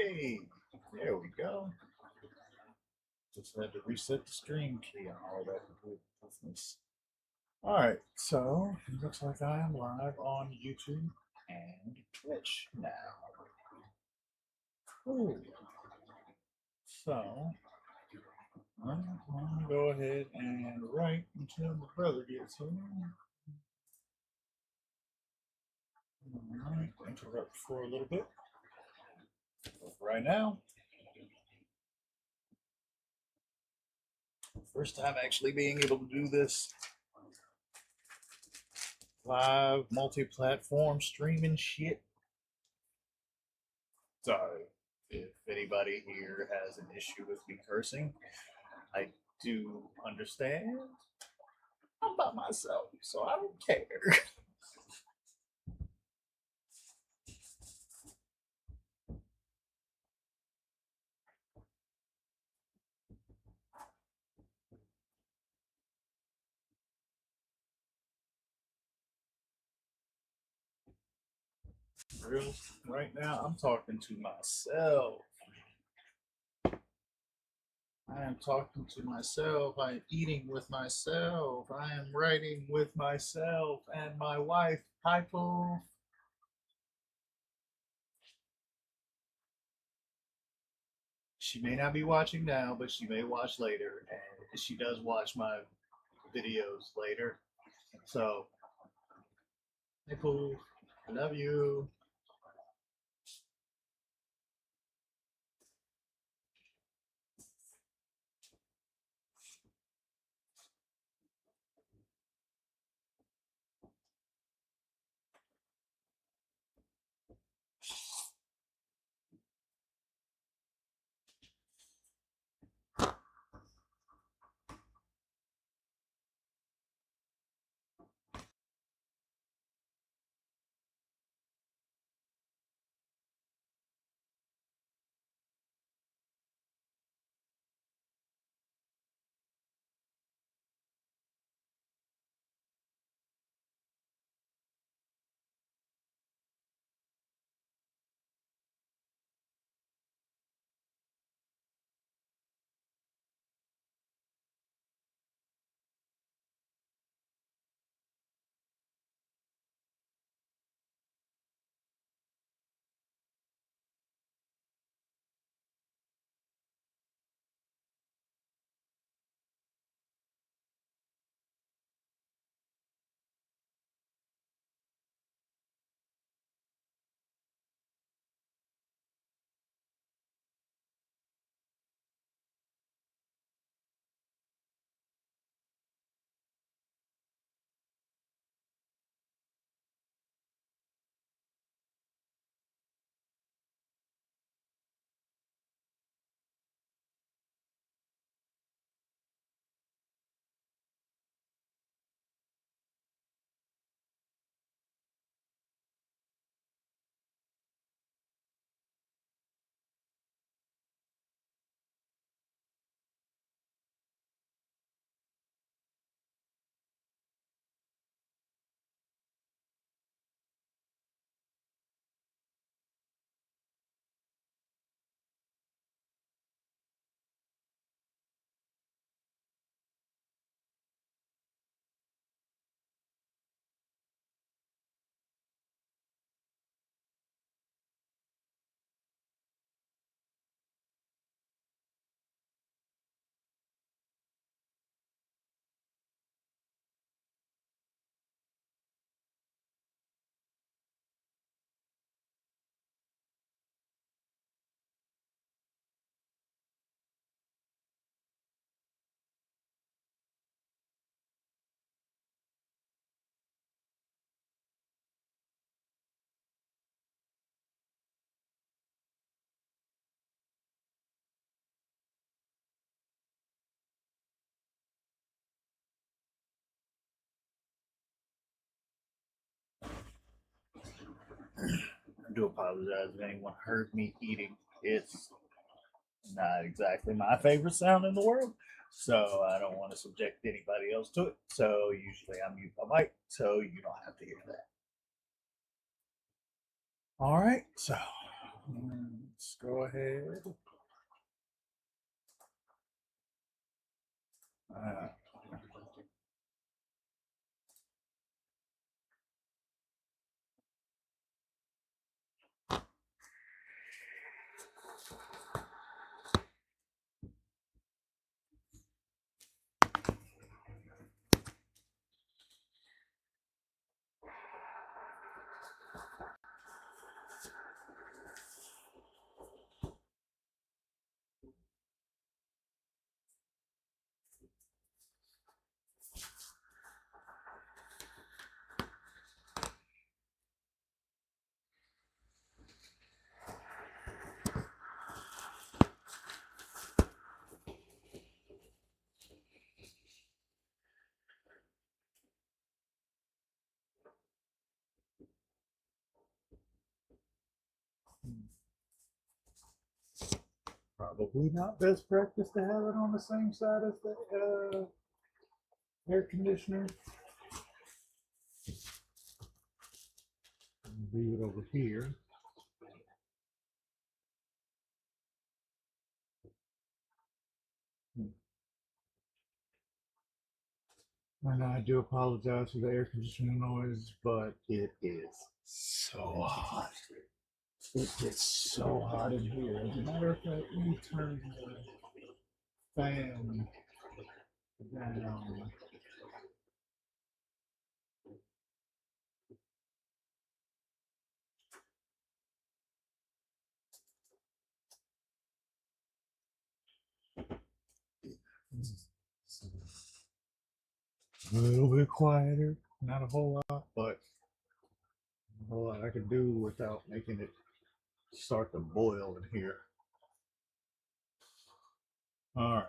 Hey, there we go. Just had to reset the stream key and all that good business. All right, so it looks like I am live on YouTube and Twitch now. Cool. So I'm going to go ahead and write until my brother gets here. All right, interrupt for a little bit. Right now, first time actually being able to do this live multi-platform streaming shit. So if anybody here has an issue with me cursing, I do understand. I'm by myself, so I don't care. Real right now, I'm talking to myself. I am talking to myself. I'm eating with myself. I am writing with myself and my wife, Pipo. She may not be watching now, but she may watch later, and she does watch my videos later. So, Pipo, I love you. I do apologize if anyone heard me eating. It's not exactly my favorite sound in the world, so I don't want to subject anybody else to it. So usually I mute my mic so you don't have to hear that. All right, so let's let's go ahead. Uh, Probably not best practice to have it on the same side as the air conditioner. Leave it over here. And I do apologize for the air conditioning noise, but it is so hot. It gets so hot in here. As a matter of fact, let me turn the fan down. A little bit quieter, not a whole lot, but a whole lot I could do without making it start to boil in here. All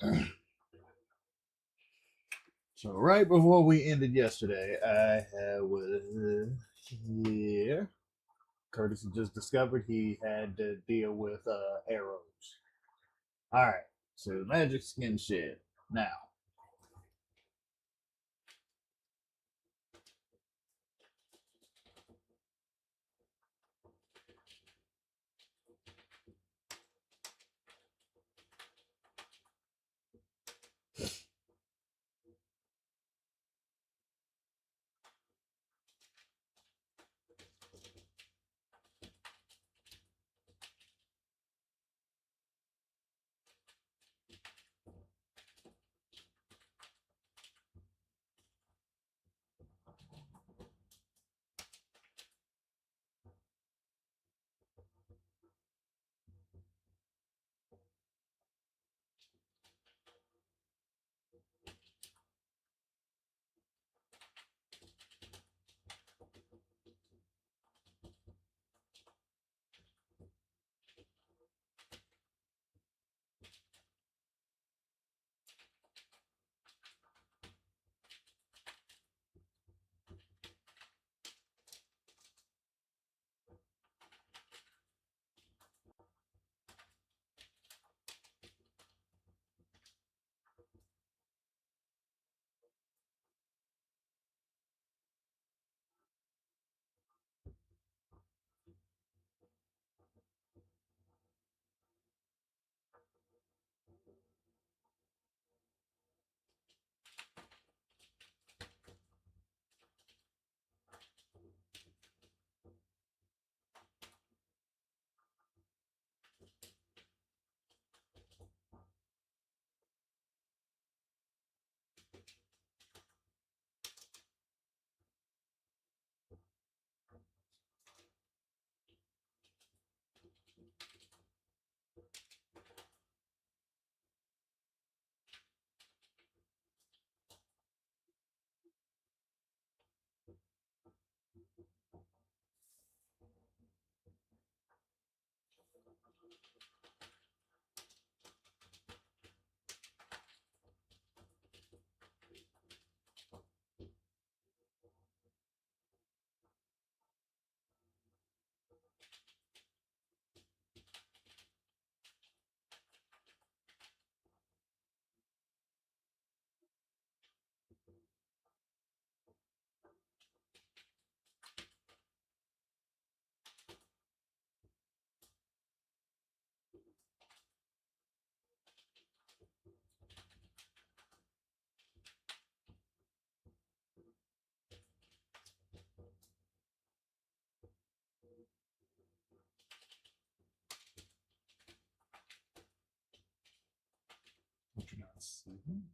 right. So right before we ended yesterday, I was here. Curtis had just discovered he had to deal with arrows. All right. So magic skin shed. Now, Let's see.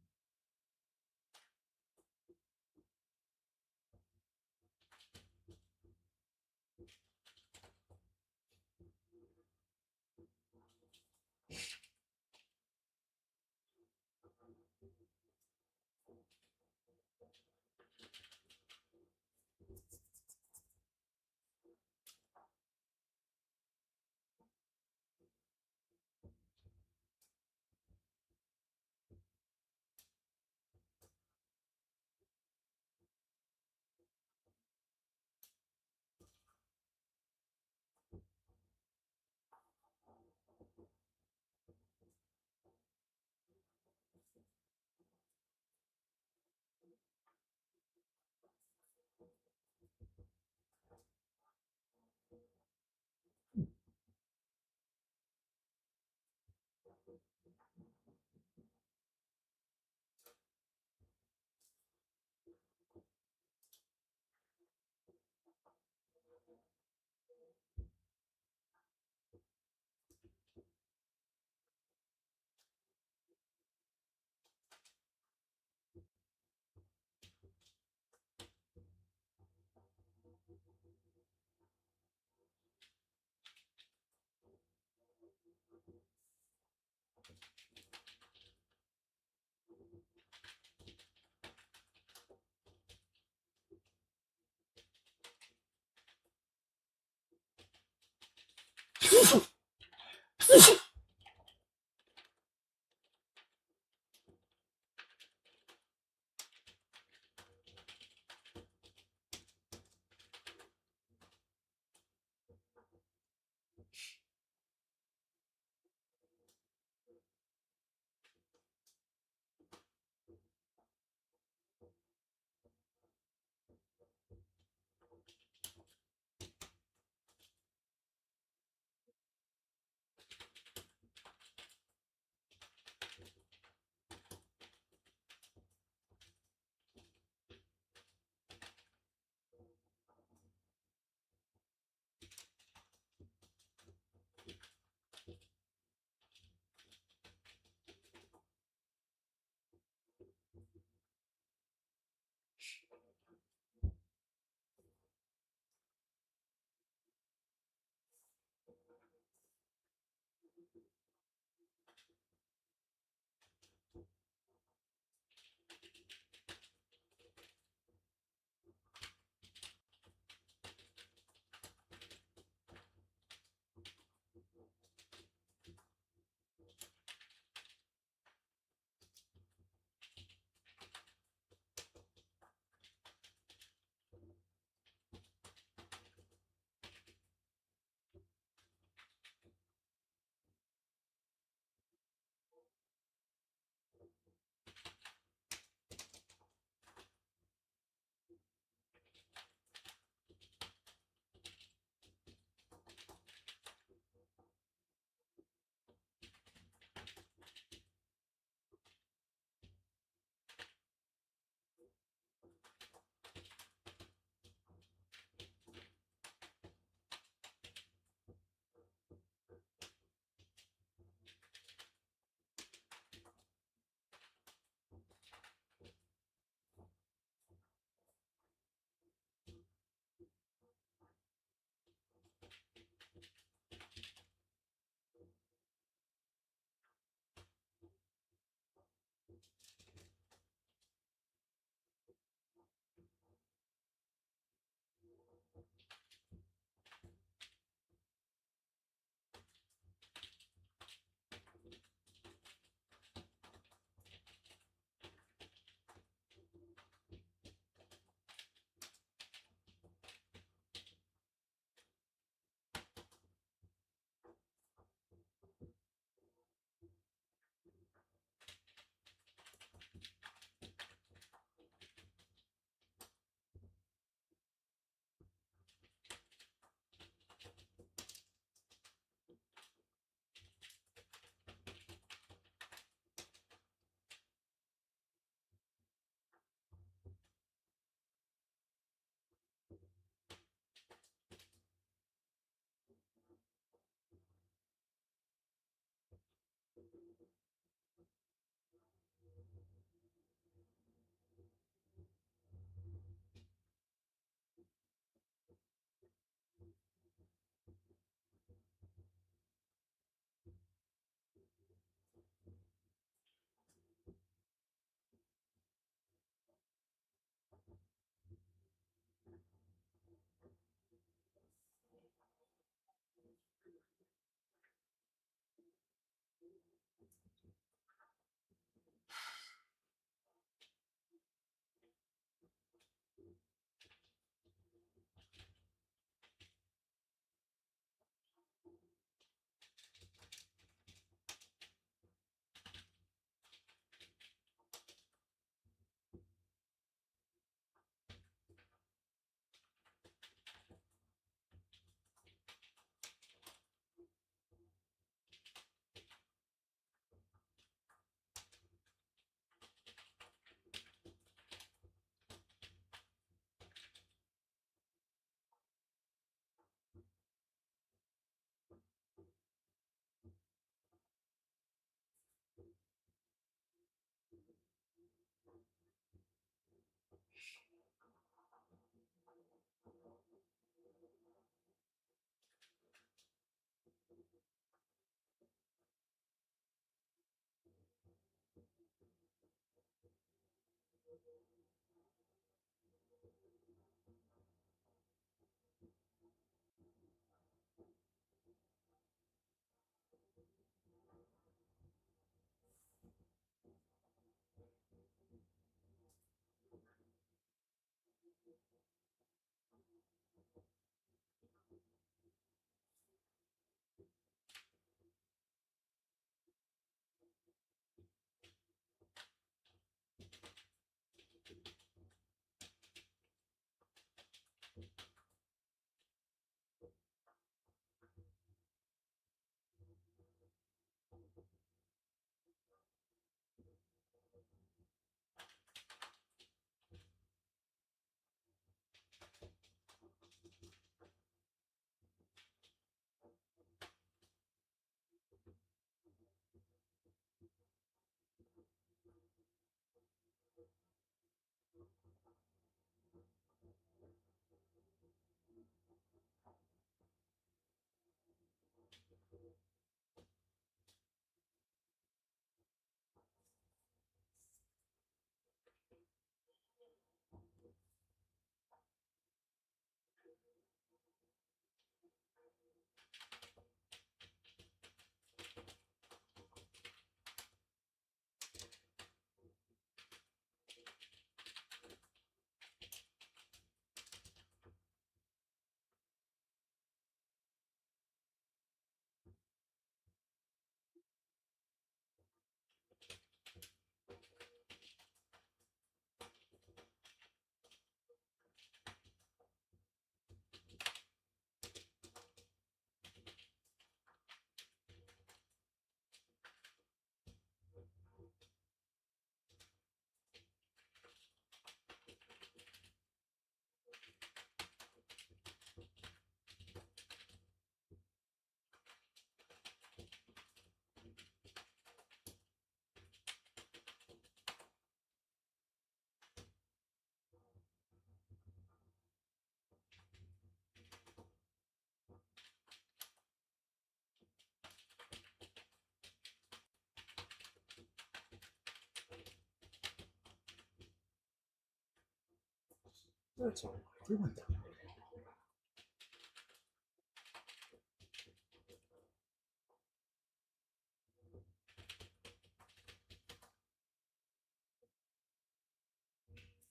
That's all right. We went down.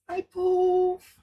Hi, Poof.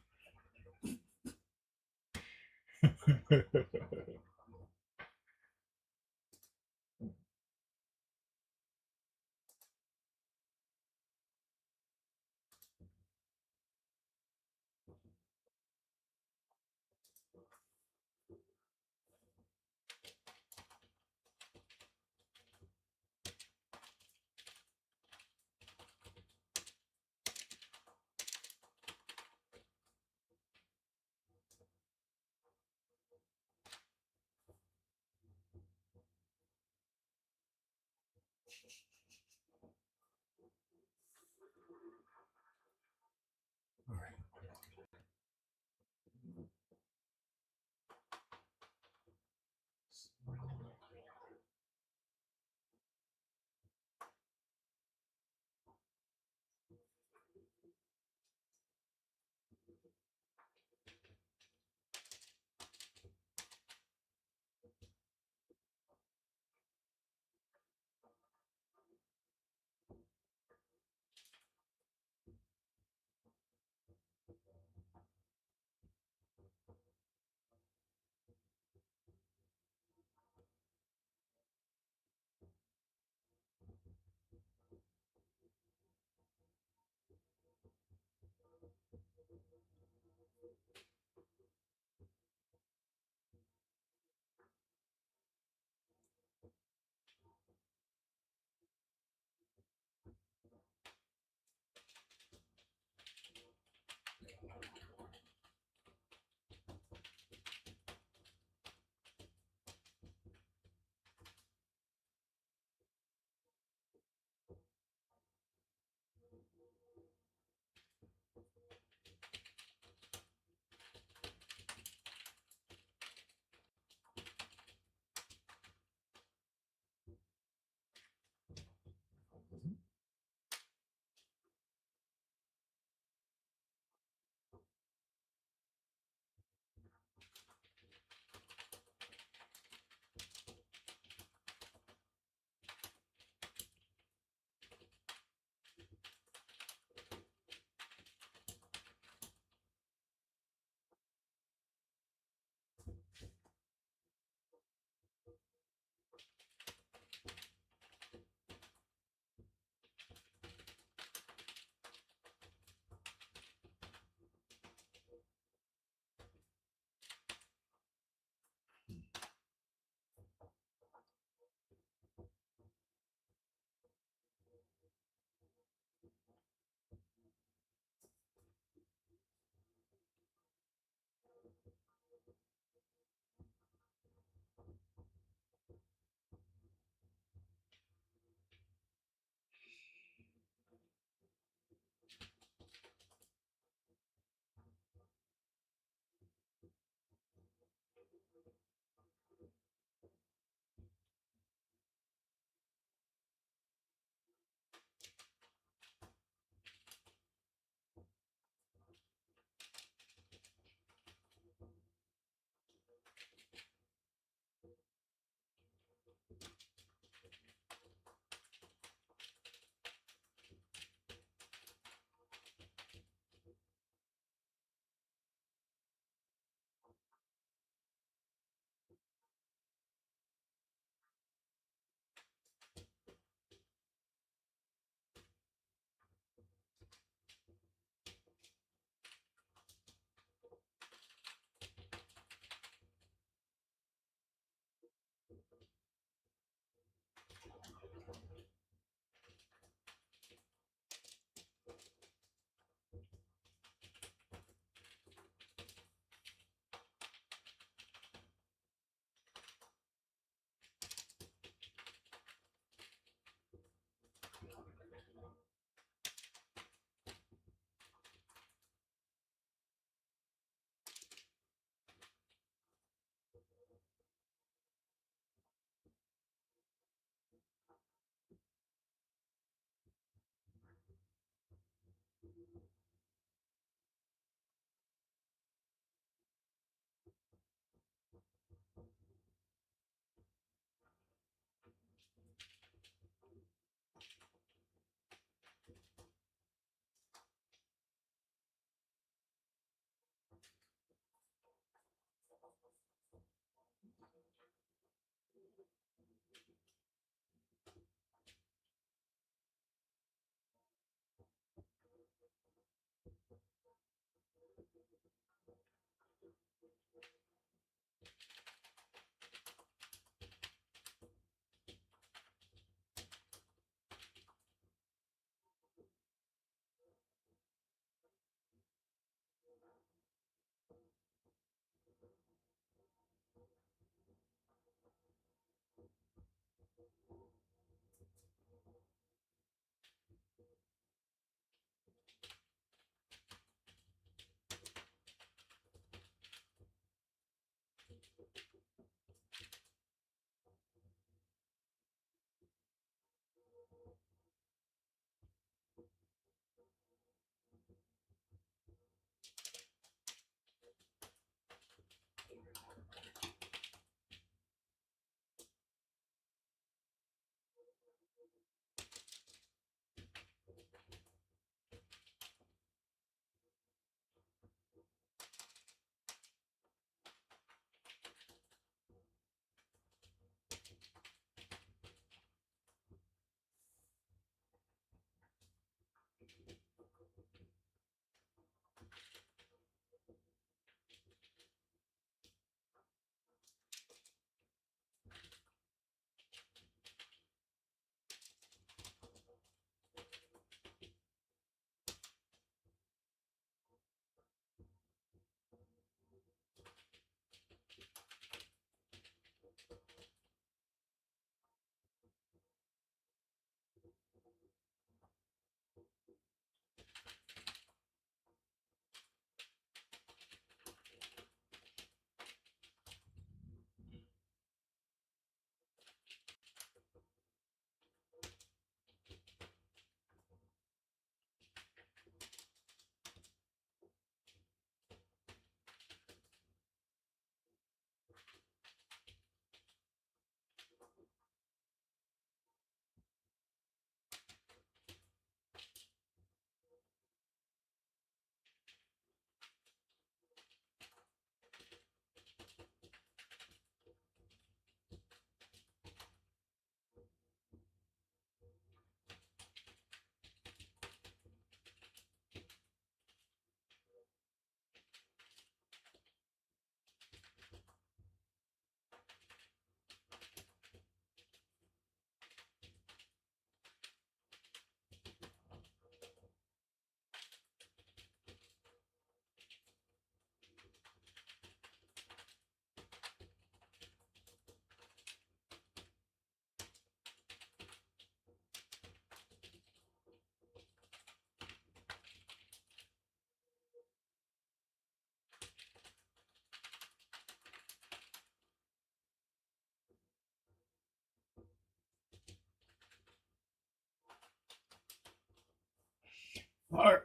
All right.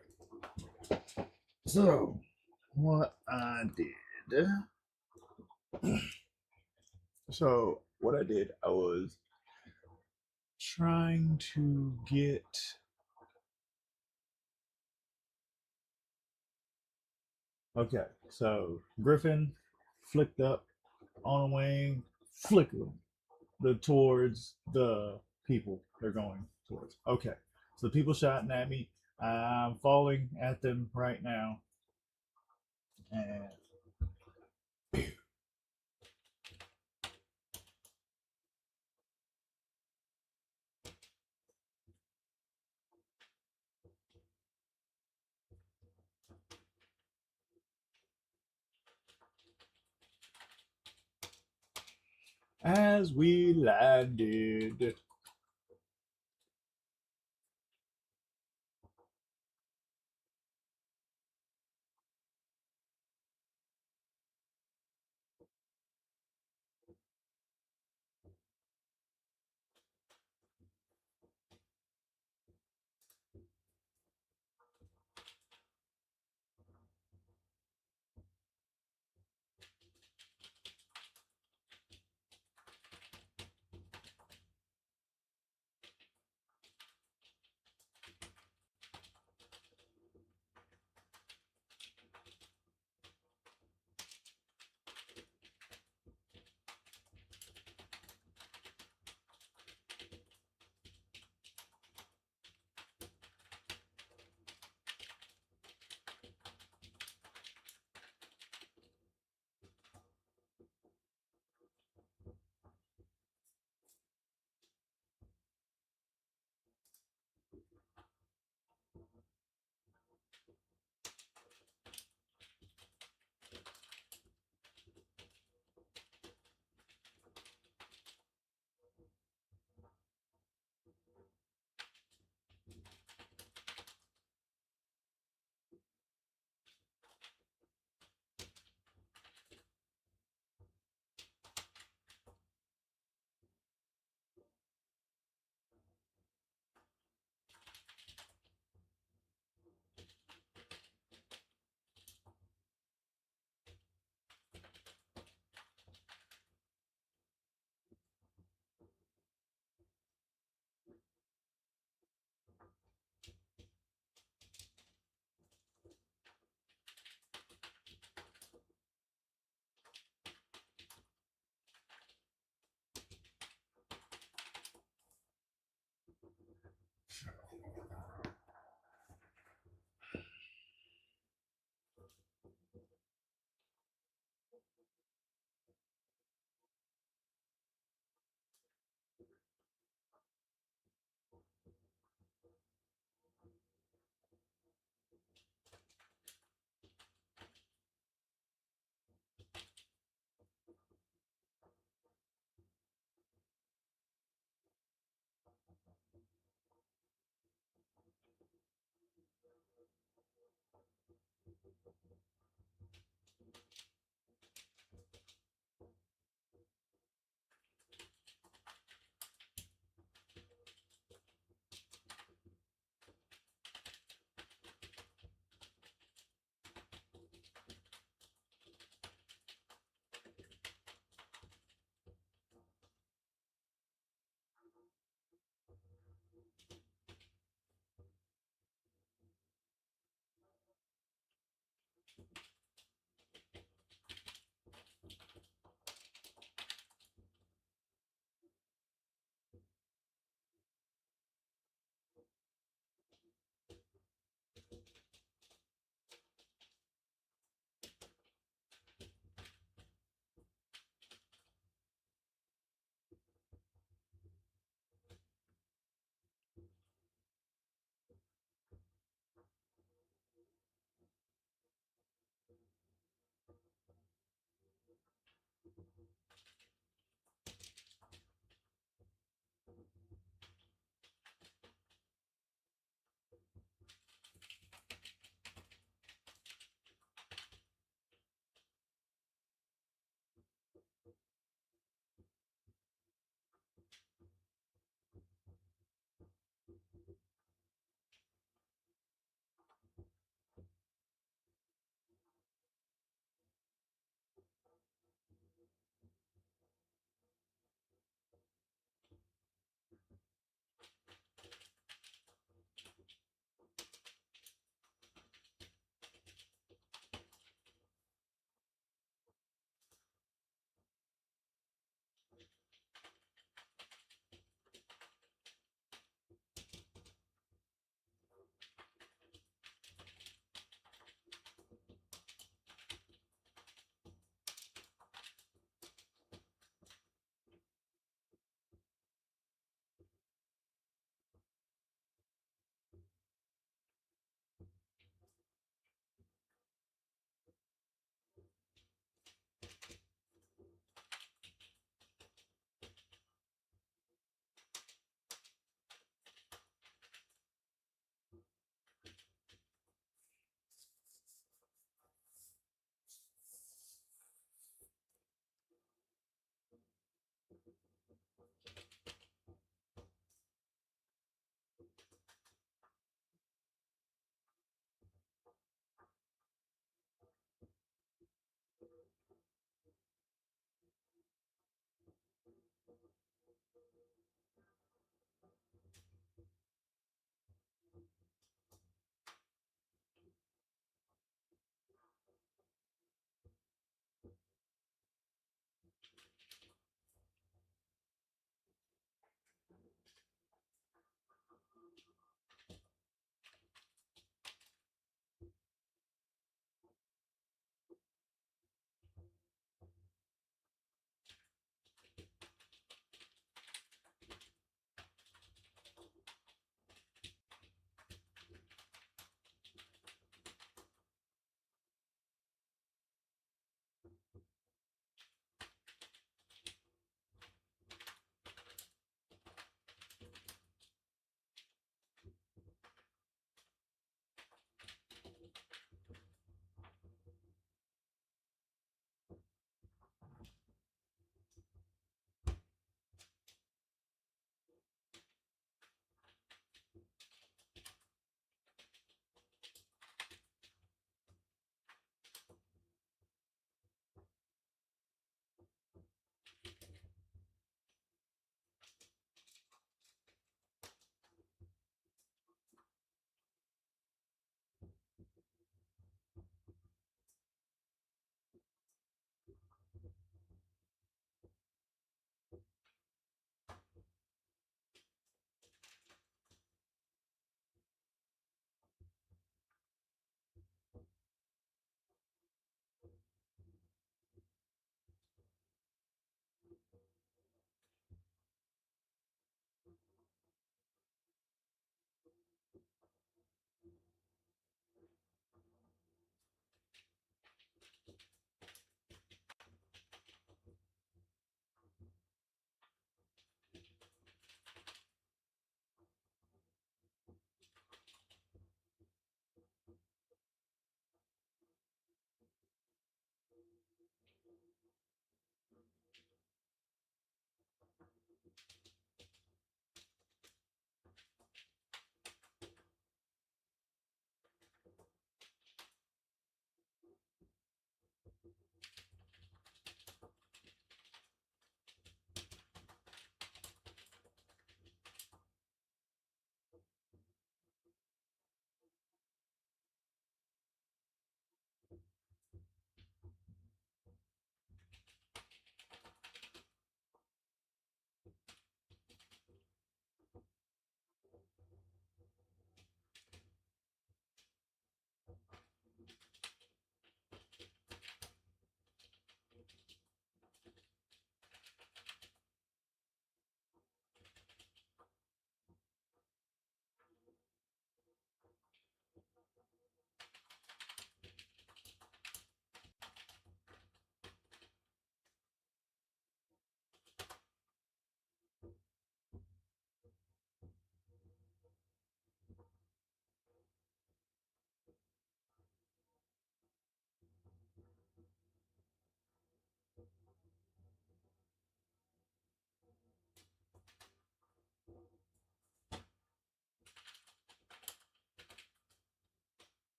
So, what I did. So, what I did, I was trying to get. Okay, so Griffin flicked up on a wing, flick towards the people they're going towards. Okay, so the people shouting at me. I'm falling at them right now, and as we landed,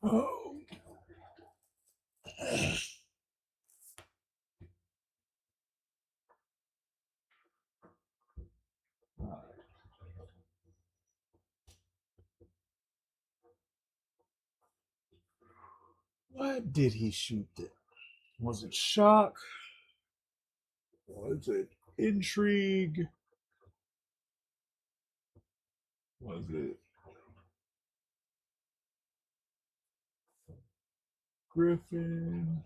Oh. Why did he shoot them? Was it shock? Was it intrigue? Was it Griffin?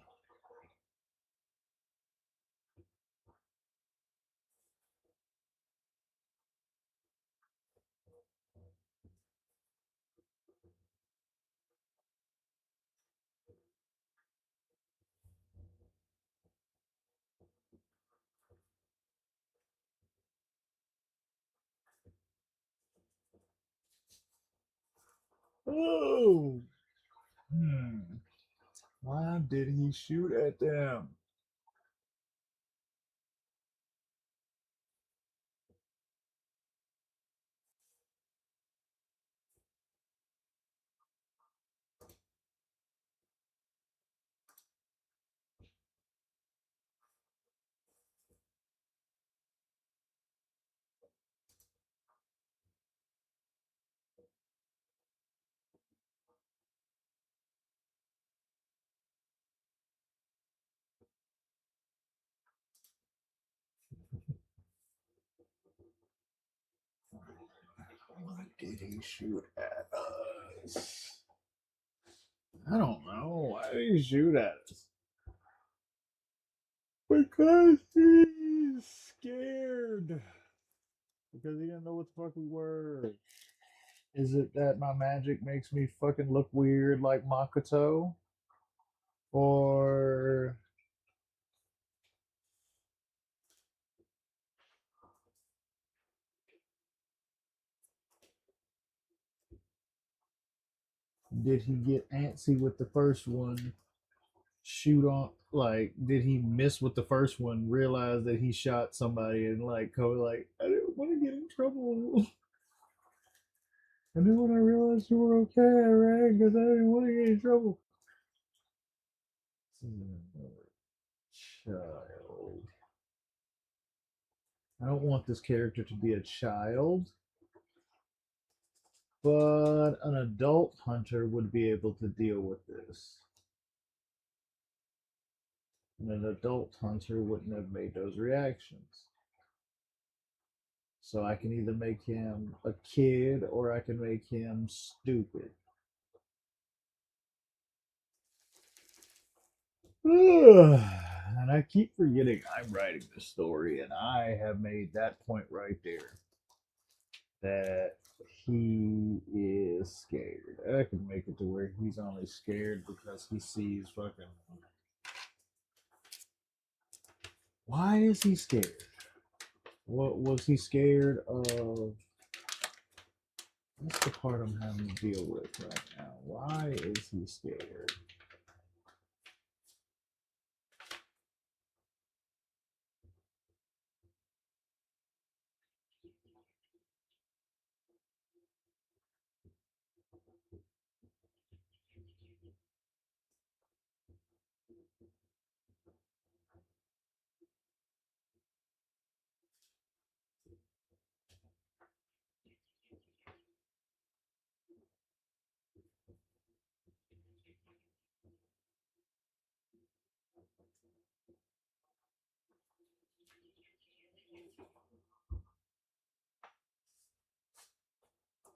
Oh. Hmm. Why did he shoot at them? Why did he shoot at us? I don't know. Why did he shoot at us? Because he's scared. Because he didn't know what the fuck we were. Is it that my magic makes me fucking look weird like Makoto? Or did he get antsy with the first one? Shoot on, like, did he miss with the first one? Realize that he shot somebody and like go like, I didn't want to get in trouble. And then when I realized you were okay, I ran because I didn't want to get in trouble. Child. I don't want this character to be a child, but an adult hunter would be able to deal with this. And an adult hunter wouldn't have made those reactions. So I can either make him a kid or I can make him stupid. And I keep forgetting I'm writing this story, and I have made that point right there that he is scared. I can make it to where he's only scared because he sees fucking. Why is he scared? What was he scared of? That's the part I'm having to deal with right now. Why is he scared?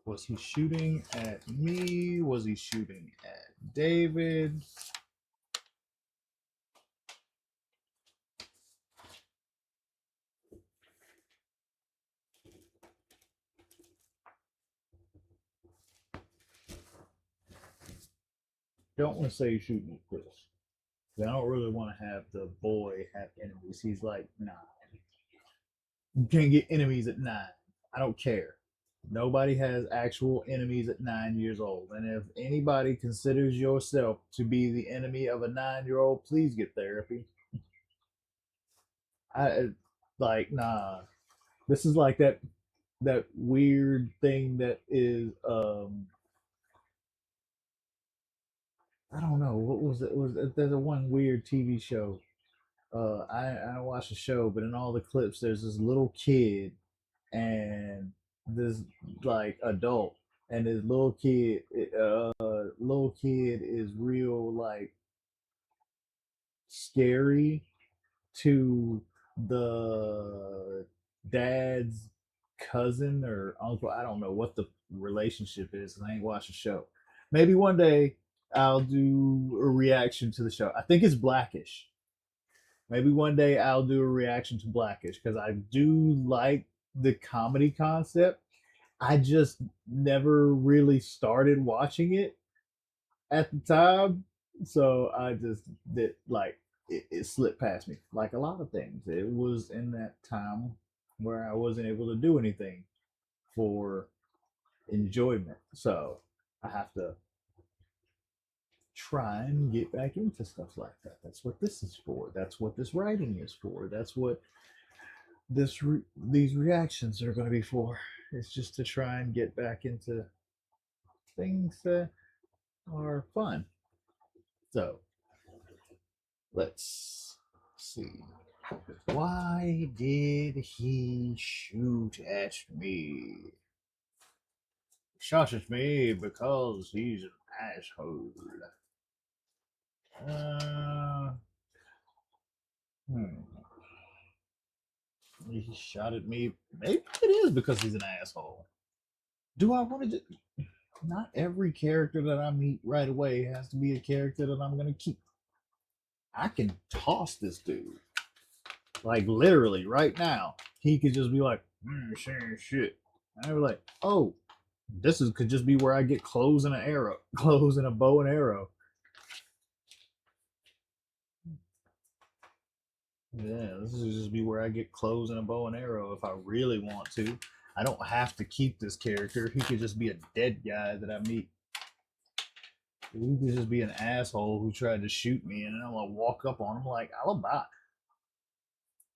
Was he shooting at me? Was he shooting at David? Don't want to say he's shooting at Chris. I don't really want to have the boy have enemies. He's like, nah, you can't get enemies at 9. I don't care. Nobody has actual enemies at 9 years old. And if anybody considers yourself to be the enemy of a 9-year old, please get therapy. I like nah. This is like that weird thing that is I don't know what was it. Was there's a one weird TV show? I watched the show, but in all the clips, there's this little kid and this like adult, and this little kid is real like scary to the dad's cousin or uncle. I don't know what the relationship is. I ain't watched the show. Maybe one day I'll do a reaction to the show. I think it's Blackish. Maybe one day I'll do a reaction to Blackish because I do like the comedy concept. I just never really started watching it at the time, so I just did like it slipped past me, like a lot of things. It was in that time where I wasn't able to do anything for enjoyment, so I have to try and get back into stuff like that. That's what this is for. That's what this writing is for. That's what these reactions are going to be for. It's just to try and get back into things that are fun. So let's see. Why did he shoot at me? Shot at me because he's an asshole. Uh, hmm. He shot at me. Maybe it is because he's an asshole. Do I want to? Not every character that I meet right away has to be a character that I'm gonna keep. I can toss this dude. Like literally right now, he could just be like, saying shit. And I was like, oh, this is could just be where I get clothes and an arrow, clothes and a bow and arrow. Yeah, this is just be where I get clothes and a bow and arrow if I really want to. I don't have to keep this character. He could just be a dead guy that I meet. He could just be an asshole who tried to shoot me, and I'm gonna walk up on him like alibi.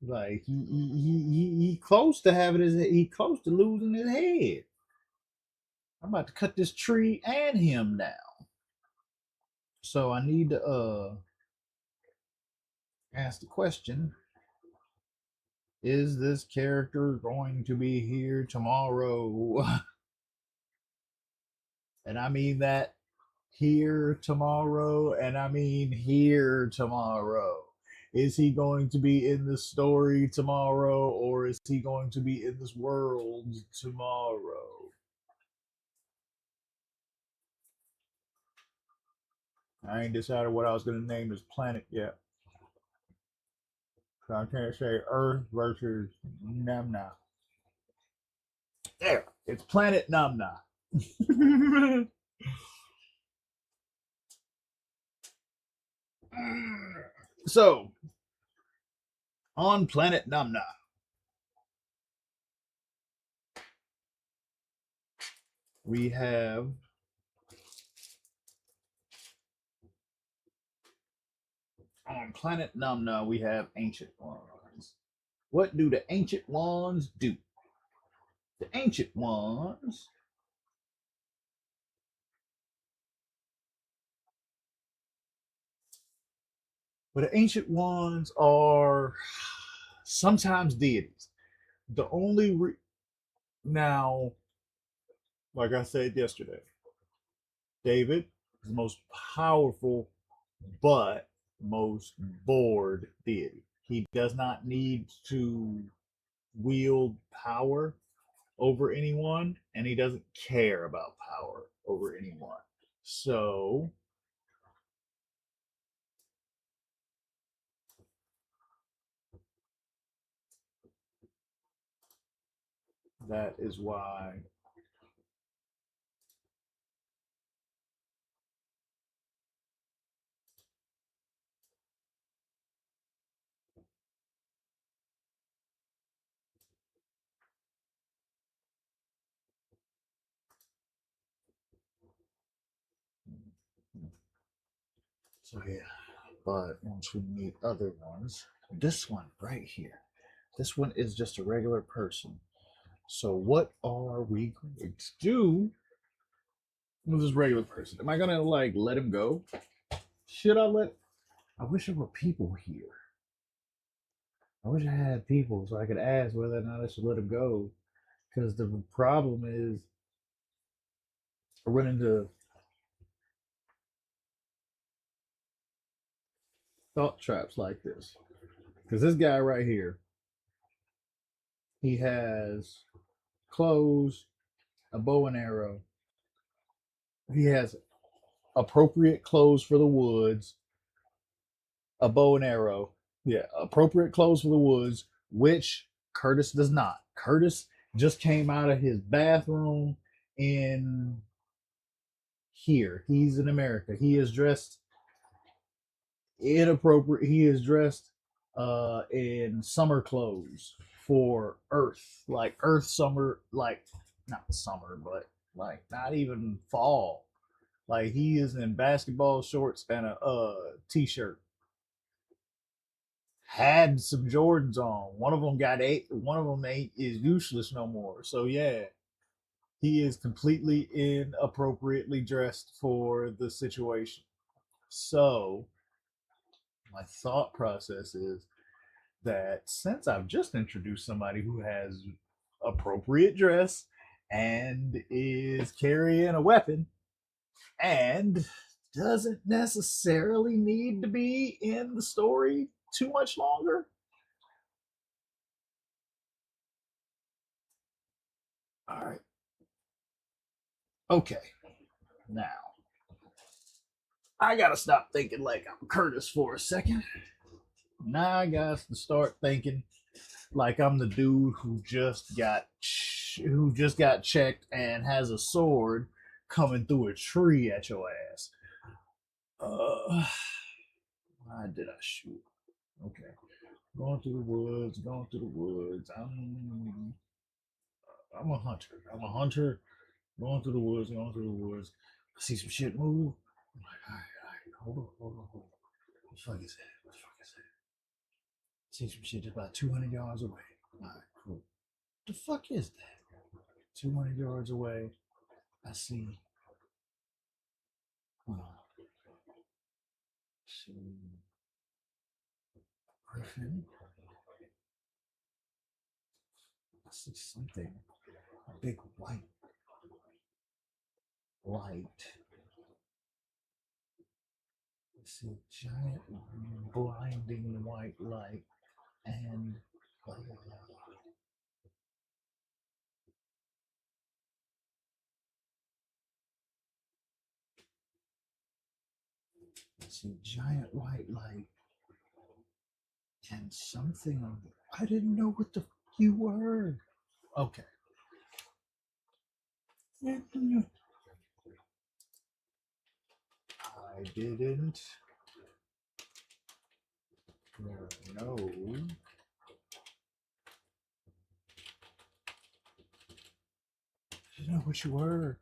Like he close to having he close to losing his head. I'm about to cut this tree and him down. So I need to ask the question: is this character going to be here tomorrow? And I mean that here tomorrow, and I mean here tomorrow. Is he going to be in the story tomorrow, or is he going to be in this world tomorrow? I ain't decided what I was going to name this planet yet. So I can't say Earth versus Namna. There, it's Planet Namna. So, on Planet Namna, we have we have ancient ones. What do the ancient ones do? The ancient ones but the ancient ones are sometimes deities. The only now, like I said yesterday, David is the most powerful but most bored deity. He does not need to wield power over anyone, and he doesn't care about power over anyone. So that is why so yeah. But once we meet other ones, this one right here, this one is just a regular person. So what are we going to do with this regular person? Am I gonna like let him go? should I let? I wish there were people here. I wish I had people so I could ask whether or not I should let him go. Because the problem is, I run into thought traps like this. Because this guy right here, he has clothes, a bow and arrow. He has appropriate clothes for the woods, a bow and arrow. Yeah, appropriate clothes for the woods, which Curtis does not. Curtis just came out of his bathroom in here. He's in America. He is dressed inappropriate. He is dressed in summer clothes for Earth, like Earth summer, like not summer, but like not even fall. Like he is in basketball shorts and a t-shirt. Had some Jordans on. One of them got eight. One of them ain't is useless no more. So yeah, he is completely inappropriately dressed for the situation. So my thought process is that since I've just introduced somebody who has appropriate dress and is carrying a weapon and doesn't necessarily need to be in the story too much longer. All right. Okay. Now, I gotta stop thinking like I'm Curtis for a second. Now I got to start thinking like I'm the dude who just got checked and has a sword coming through a tree at your ass. Why did I shoot? Okay, going through the woods, going through the woods. I'm a hunter. I'm a hunter. Going through the woods, going through the woods. I see some shit move. I'm like, all right, hold on. What the fuck is that? What the fuck is that? I see some shit just about 200 yards away. All right, cool. What the fuck is that? 200 yards away, I see. Uh, see Griffin. I see something. A big white light. I see a giant, blinding white light, and I see a giant white light and something. I didn't know what the you were. Okay. I didn't know. I didn't know what you were.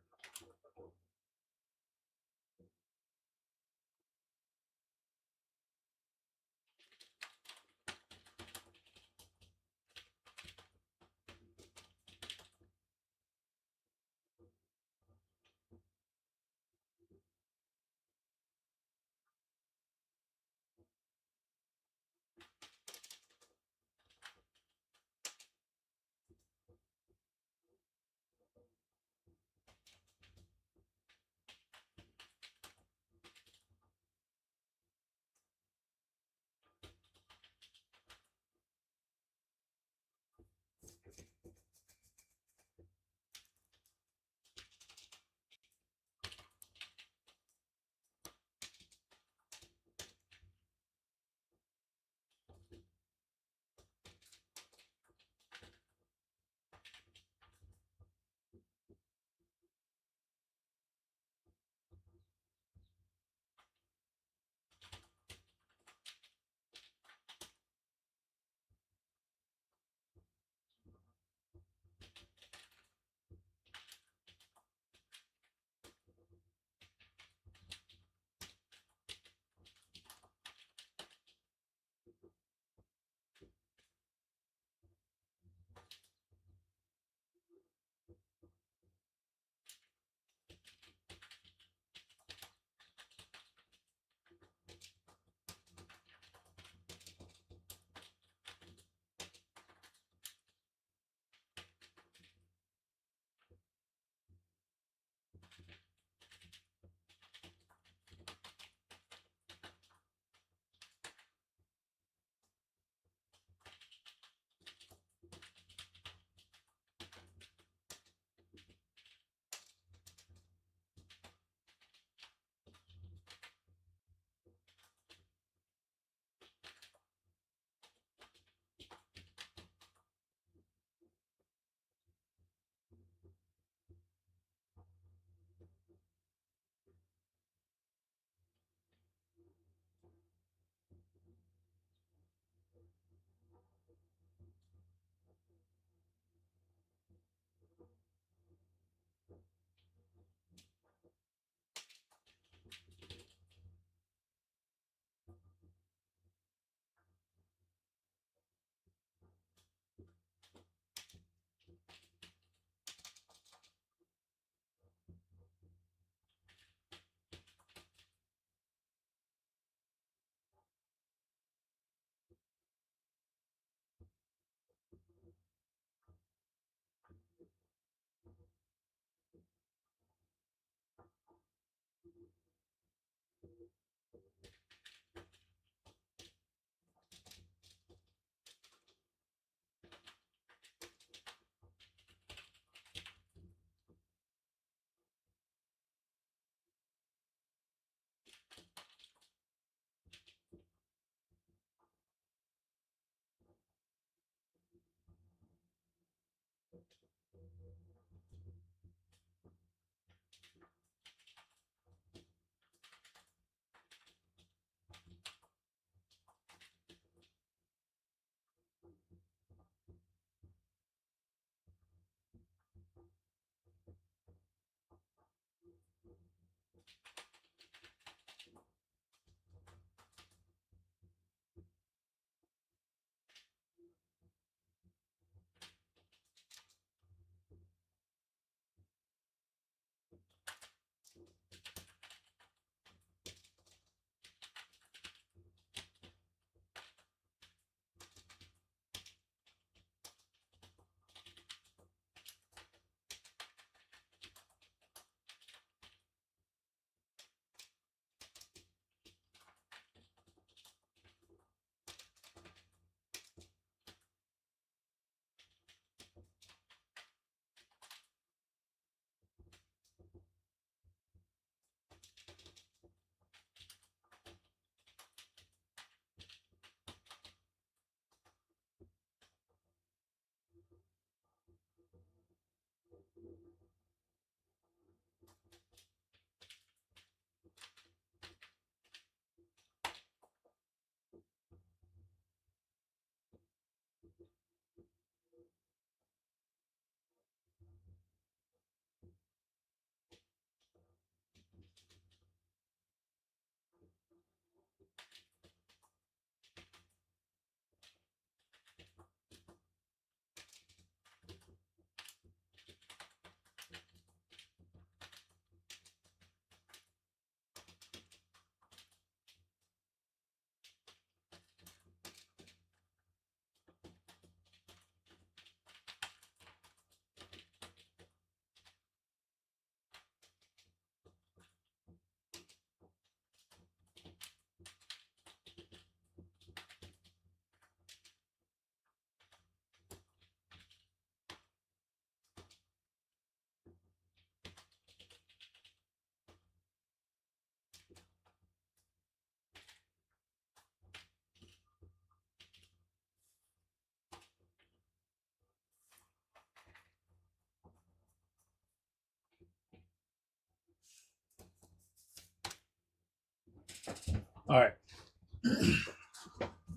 All right.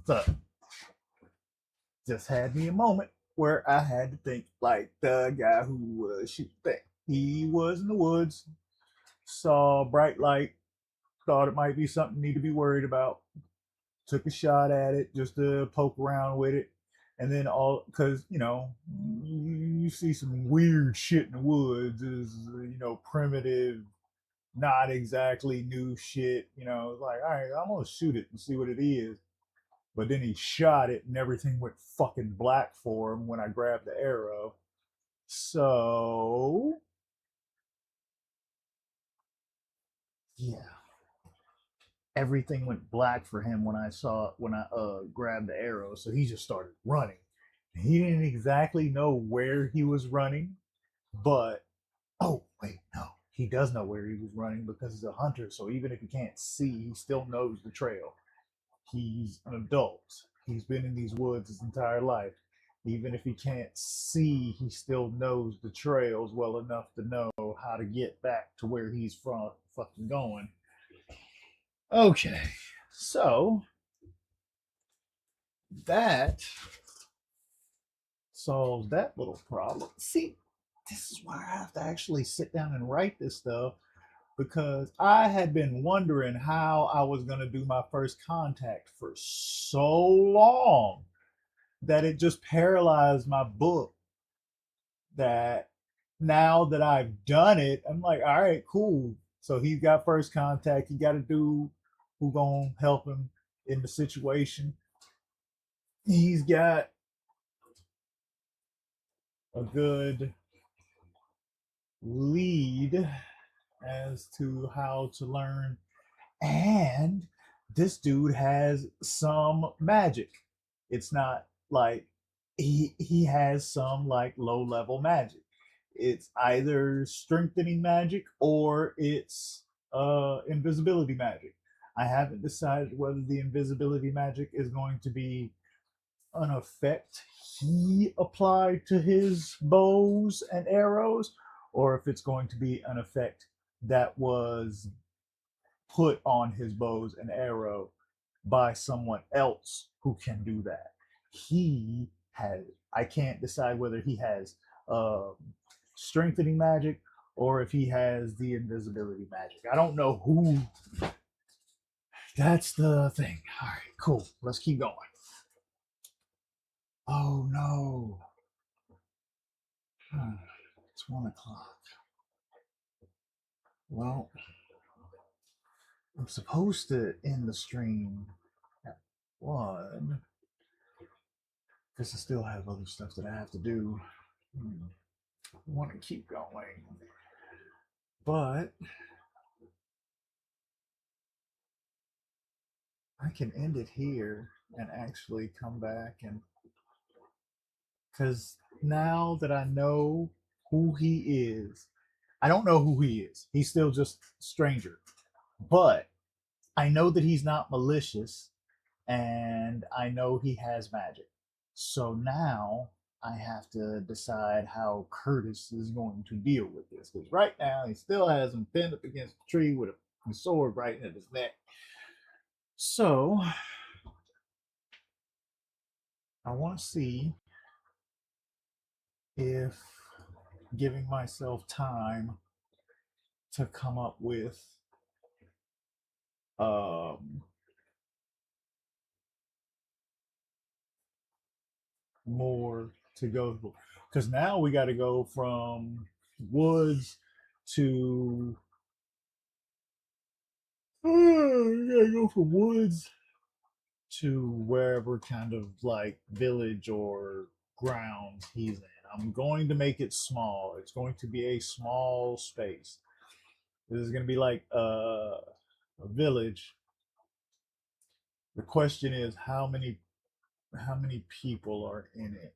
So just had me a moment where I had to think like the guy who was shooting thing. He was in the woods, saw a bright light, thought it might be something need to be worried about, took a shot at it just to poke around with it. And then all because you see some weird shit in the woods is primitive, not exactly new shit. It's like, all right, I'm gonna shoot it and see what it is. But then he shot it and everything went fucking black for him when I grabbed the arrow. So yeah, everything went black for him when I grabbed the arrow. So he just started running. He didn't exactly know where he was running, but oh wait, no, he does know where he was running because he's a hunter. So even if he can't see, he still knows the trail. He's an adult. He's been in these woods his entire life. Even if he can't see, he still knows the trails well enough to know how to get back to where he's from fucking going. Okay, so that solves that little problem. See, this is why I have to actually sit down and write this stuff because I had been wondering how I was going to do my first contact for so long that it just paralyzed my book. That now that I've done it, I'm like, all right, cool. So he's got first contact. He got a dude who gonna help him in the situation. He's got a good lead as to how to learn. And this dude has some magic. It's not like he has some like low level magic. It's either strengthening magic or it's invisibility magic. I haven't decided whether the invisibility magic is going to be an effect he applied to his bows and arrows, or if it's going to be an effect that was put on his bows and arrow by someone else who can do that. He has, I can't decide whether he has uh, strengthening magic or if he has the invisibility magic. I don't know who. That's the thing. All right, cool. Let's keep going. Oh no. It's 1 o'clock. Well, I'm supposed to end the stream at 1 because I still have other stuff that I have to do. I want to keep going. But I can end it here and actually come back and because now that I know who he is, I don't know who he is. He's still just a stranger. But I know that he's not malicious and I know he has magic. So now I have to decide how Curtis is going to deal with this. Because right now, he still has him pinned up against the tree with a sword right in his neck. So, I want to see if giving myself time to come up with um, more to go, because now we got to go from woods to we gotta go from woods to wherever kind of like village or grounds he's in. I'm going to make it small. It's going to be a small space. This is going to be like a village. The question is how many people are in it.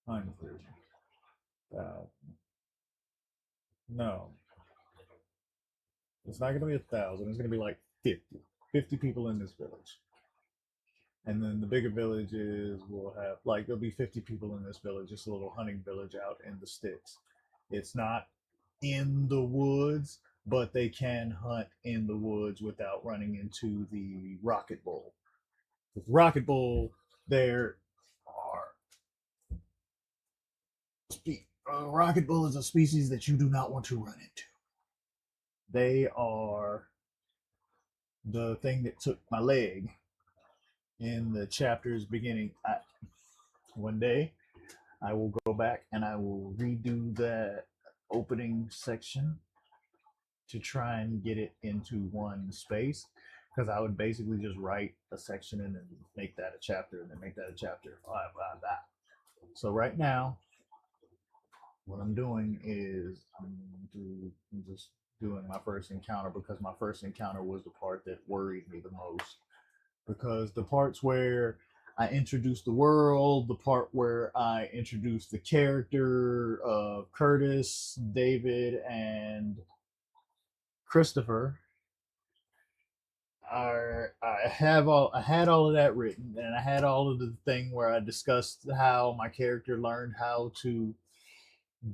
100. No, it's not going to be 1,000. It's going to be like 50. 50 people in this village. And then the bigger villages will have, like, there'll be 50 people in this village, just a little hunting village out in the sticks. It's not in the woods, but they can hunt in the woods without running into the Rocket Bull. With Rocket Bull, there are Rocket Bull is a species that you do not want to run into. They are the thing that took my leg in the chapter's beginning. One day, I will go back and I will redo that opening section to try and get it into one space, because I would basically just write a section and then make that a chapter and then make that a chapter. Blah, blah, blah. So right now, what I'm doing is I'm just doing my first encounter, because my first encounter was the part that worried me the most. Because the parts where I introduced the world, the part where I introduced the character of Curtis, David, and Christopher, I had all of that written, and I had all of the thing where I discussed how my character learned how to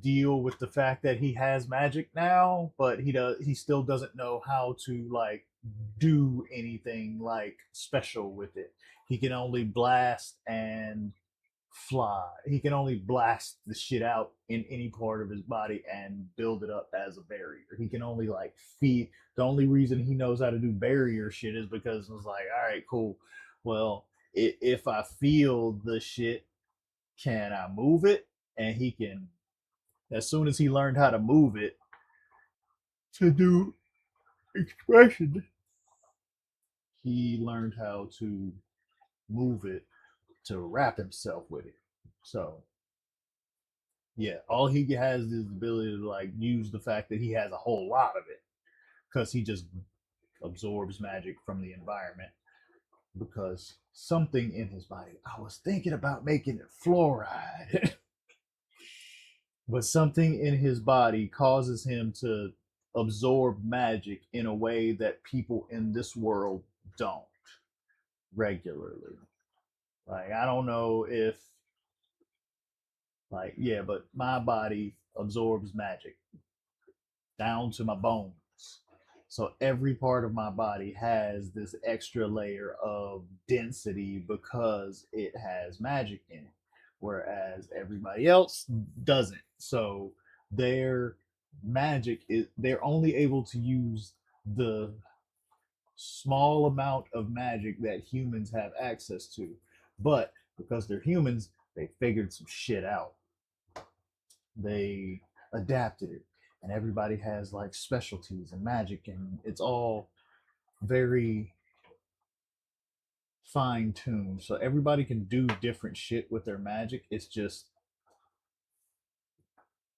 deal with the fact that he has magic now, but he still doesn't know how to like do anything like special with it. He can only blast and fly. He can only blast the shit out in any part of his body and build it up as a barrier. He can only like feed. The only reason he knows how to do barrier shit is because it's like, all right, cool. Well, if I feel the shit, can I move it? And he can, as soon as he learned how to move it to do expression, he learned how to move it to wrap himself with it. So yeah, all he has is the ability to like use the fact that he has a whole lot of it, because he just absorbs magic from the environment, because something in his body, I was thinking about making it fluoride, but something in his body causes him to absorb magic in a way that people in this world don't regularly. Like, I don't know if, like, yeah, but my body absorbs magic down to my bones. So every part of my body has this extra layer of density because it has magic in it, whereas everybody else doesn't. So their magic is, they're only able to use the small amount of magic that humans have access to. But because they're humans, they figured some shit out. They adapted it. And everybody has like specialties and magic, and it's all very fine tuned. So everybody can do different shit with their magic. It's just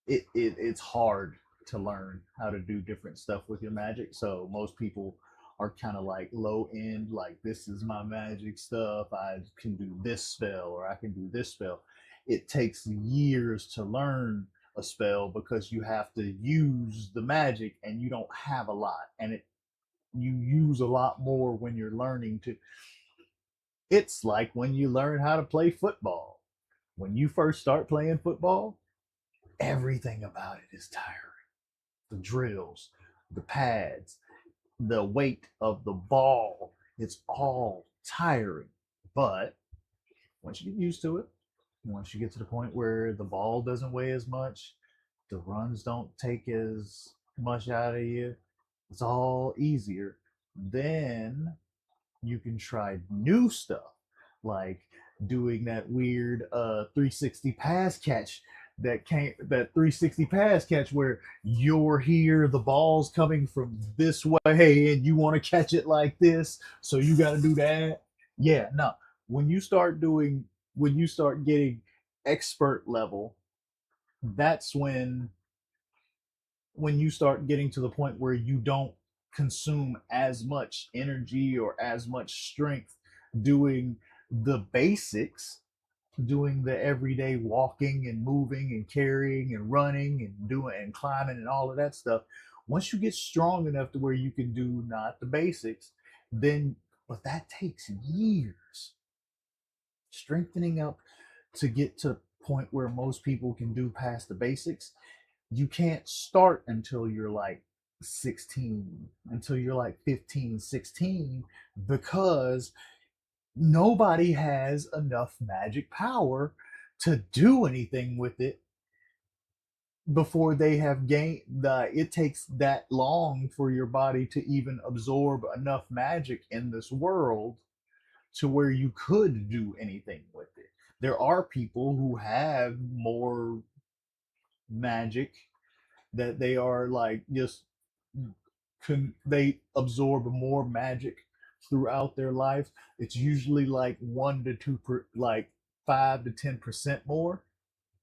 it's hard to learn how to do different stuff with your magic. So most people are kind of like low end, like this is my magic stuff. I can do this spell or I can do this spell. It takes years to learn a spell because you have to use the magic and you don't have a lot. And it you use a lot more when you're learning to. It's like when you learn how to play football. When you first start playing football, everything about it is tiring. The drills, the pads, the weight of the ball, it's all tiring. But once you get used to it, once you get to the point where the ball doesn't weigh as much, the runs don't take as much out of you, it's all easier. Then you can try new stuff like doing that weird 360 pass catch that 360 pass catch where you're here, the ball's coming from this way and you want to catch it like this, so you got to do that. Yeah, no. When you start doing when you start getting expert level, that's when you start getting to the point where you don't consume as much energy or as much strength doing the basics, doing the everyday walking and moving and carrying and running and doing and climbing and all of that stuff. Once you get strong enough to where you can do not the basics, then but that takes years strengthening up to get to the point where most people can do past the basics. You can't start until you're like 16, until you're like 15, 16, because nobody has enough magic power to do anything with it before they have gained the it takes that long for your body to even absorb enough magic in this world to where you could do anything with it. There are people who have more magic that they are like just they absorb more magic throughout their life. It's usually like 1 to 2 like 5 to 10% more,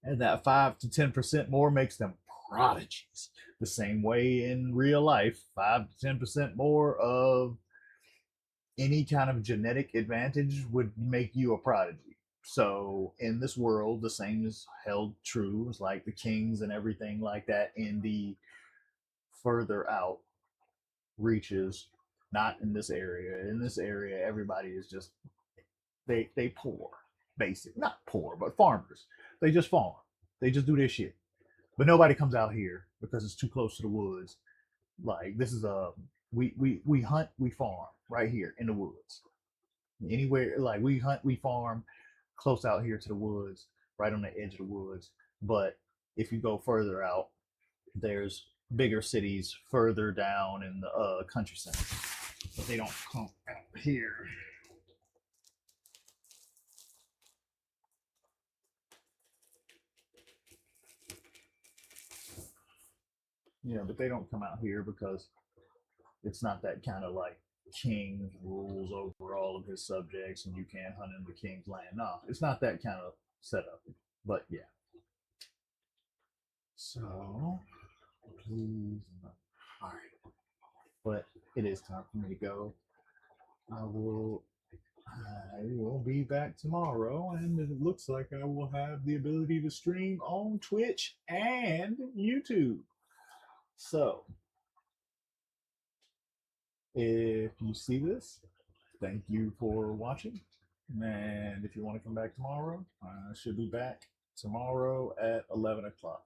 and that 5 to 10% more makes them prodigies. The same way in real life, 5 to 10% more of any kind of genetic advantage would make you a prodigy. So in this world, the same is held true. It's like the kings and everything like that in the further out reaches, not in this area. In this area, everybody is just they poor, basic, not poor, but farmers. They just farm. They just do their shit. But nobody comes out here because it's too close to the woods. Like this is a we hunt, we farm right here in the woods. Anywhere like we hunt, we farm close out here to the woods, right on the edge of the woods. But if you go further out, there's bigger cities further down in the countryside, but they don't come out here. Yeah, but they don't come out here because it's not that kind of like king rules over all of his subjects and you can't hunt in the king's land. No, it's not that kind of setup. But yeah. So please, all right. But it is time for me to go. I will I will be back tomorrow, and it looks like I will have the ability to stream on Twitch and YouTube. So, if you see this, thank you for watching. And if you want to come back tomorrow, I should be back tomorrow at 11 o'clock.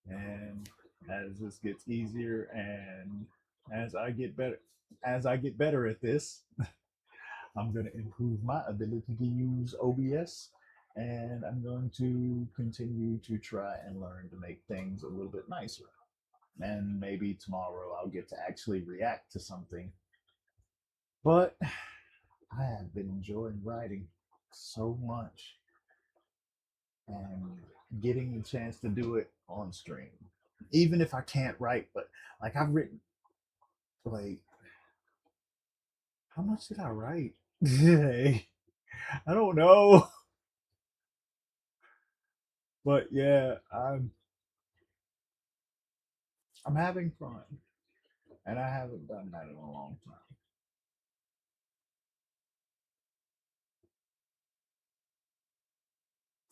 And as this gets easier and as I get better, at this, I'm going to improve my ability to use OBS, and I'm going to continue to try and learn to make things a little bit nicer. And maybe tomorrow I'll get to actually react to something. But I have been enjoying writing so much and getting the chance to do it on stream. Even if I can't write, but like I've written, like, how much did I write? I don't know. But yeah, I'm having fun, and I haven't done that in a long time.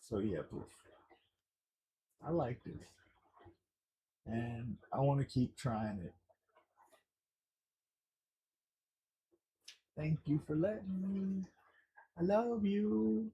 So yeah, please. I like this, and I want to keep trying it. Thank you for letting me. I love you.